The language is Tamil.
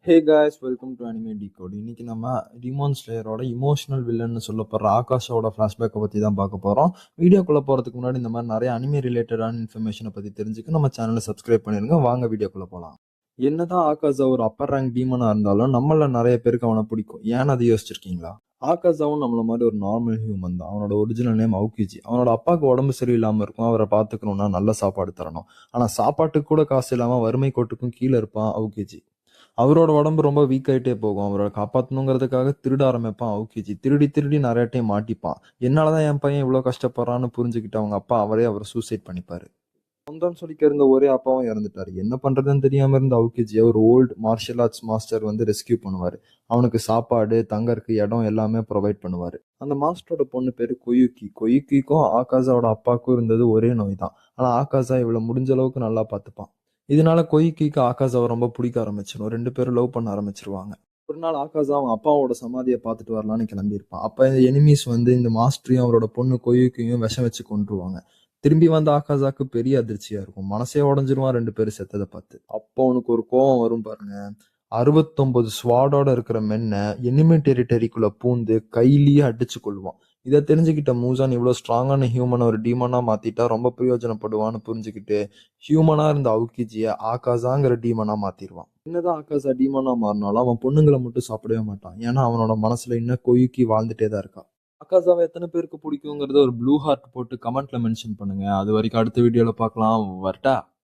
Hey guys, welcome to anime decode. இன்னைக்கு நம்ம டிமான் ஸ்லேயரோட இமோஷனல் வில்லன்னு சொல்லப்படுற ஆகாஷோட ஃப்ளாஷ்பேக்கை பற்றி தான் பார்க்க போகிறோம். வீடியோக்குள்ளே போகிறதுக்கு முன்னாடி இந்த மாதிரி நிறைய அனிமே ரிலேட்டடான இன்ஃபர்மேஷனை பற்றி தெரிஞ்சுக்க நம்ம சேனலை சப்ஸ்கிரைப் பண்ணிருங்க. வாங்க வீடியோக்குள்ளே போகலாம். என்னதான் ஆகாஷா ஒரு அப்பர் ரேங்க் டீமனா இருந்தாலும் நம்மள நிறைய பேருக்கு அவனை பிடிக்கும். ஏன்னு அதை யோசிச்சிருக்கீங்களா? ஆகாஷாவும் நம்மள மாதிரி ஒரு நார்மல் ஹியூமன் தான். அவனோட ஒரிஜினல் நேம் அவுகிஜி. அவனோட அப்பாவுக்கு உடம்பு சரியில்லாம இருக்கும். அவரை பார்த்துக்கணும்னா நல்ல சாப்பாடு தரணும். ஆனா சாப்பாட்டுக்கு கூட காசு இல்லாம வறுமை கோட்டுக்கும் கீழே இருப்பான் அவுகிஜி. அவரோட உடம்பு ரொம்ப வீக் ஆயிட்டே போகும். அவரை காப்பாத்தணுங்கிறதுக்காக திருட ஆரம்பிப்பான் அவுகிஜி. திருடி திருடி நிறைய டைம் மாட்டிப்பான். என்னாலதான் என் பையன் இவ்வளவு கஷ்டப்படுறான்னு புரிஞ்சுக்கிட்டு அவங்க அப்பா அவரை சூசைட் பண்ணிப்பாரு. சொந்தம் சொல்லிக்க இருந்த ஒரே அப்பாவும் இறந்துட்டாரு. என்ன பண்றதுன்னு தெரியாம இருந்த அவுகிஜியை ஒரு old martial arts master rescue பண்ணுவாரு. அவனுக்கு சாப்பாடு, தங்கறதுக்கு இடம் எல்லாமே ப்ரொவைட் பண்ணுவாரு. அந்த மாஸ்டரோட பொண்ணு பேரு கொயுக்கி. கொயுக்கிக்கும் ஆகாஷாவோட அப்பாவுக்கும் இருந்தது ஒரே நோய் தான். ஆனா ஆகாஷா இவளை முடிஞ்ச அளவுக்கு நல்லா பார்த்துப்பான். இதனால கொய்கிக்கு ஆகாஷாவை ரொம்ப பிடிக்க ஆரம்பிச்சிடும். ரெண்டு பேரும் லவ் பண்ண ஆரம்பிச்சிருவாங்க. ஒரு நாள் ஆகாஷா அவன் அப்பாவோட சமாதியை பார்த்துட்டு வரலான்னு கிளம்பியிருப்பான். அப்ப இந்த எனிமீஸ் இந்த மாஸ்டரையும் அவரோட பொண்ணு கொய்கியும் விஷம் வச்சு கொன்றுவாங்க. திரும்பி வந்த ஆகாஷாக்கு பெரிய அதிர்ச்சியா இருக்கும். மனசே உடஞ்சிருவான் ரெண்டு பேரும் செத்ததை பார்த்து. அப்போ அவனுக்கு ஒரு கோவம் வரும் பாருங்க. 69 ஸ்வாடோட இருக்கிற மென்ன எனிமி டெரிட்டரிக்குள்ள பூந்து கையிலேயே அடிச்சு கொள்வான். இதை தெரிஞ்சுக்கிட்ட மூசான் இவ்வளவு ஸ்ட்ராங்கான ஹியூமனை ஒரு டீமனா மாத்திட்டா ரொம்ப பிரயோஜனப்படுவான்னு புரிஞ்சுக்கிட்டு ஹியூமனா இருந்த அவுகிஜிய ஆகாஷாங்கிற டீமனா மாத்திடுவான். என்னதான் ஆகாஷா டீமனா மாறினாலும் அவன் பொண்ணுங்களை மட்டும் சாப்பிடவே மாட்டான். ஏன்னா அவனோட மனசுல இன்னும் கொயுக்கி வாழ்ந்துட்டே தான் இருக்கா. ஆகாஷாவை எத்தனை பேருக்கு பிடிக்குங்கிறத ஒரு ப்ளூ ஹார்ட் போட்டு கமெண்ட்ல மென்ஷன் பண்ணுங்க. அது வரைக்கும் அடுத்த வீடியோல பார்க்கலாம். வரட்டா.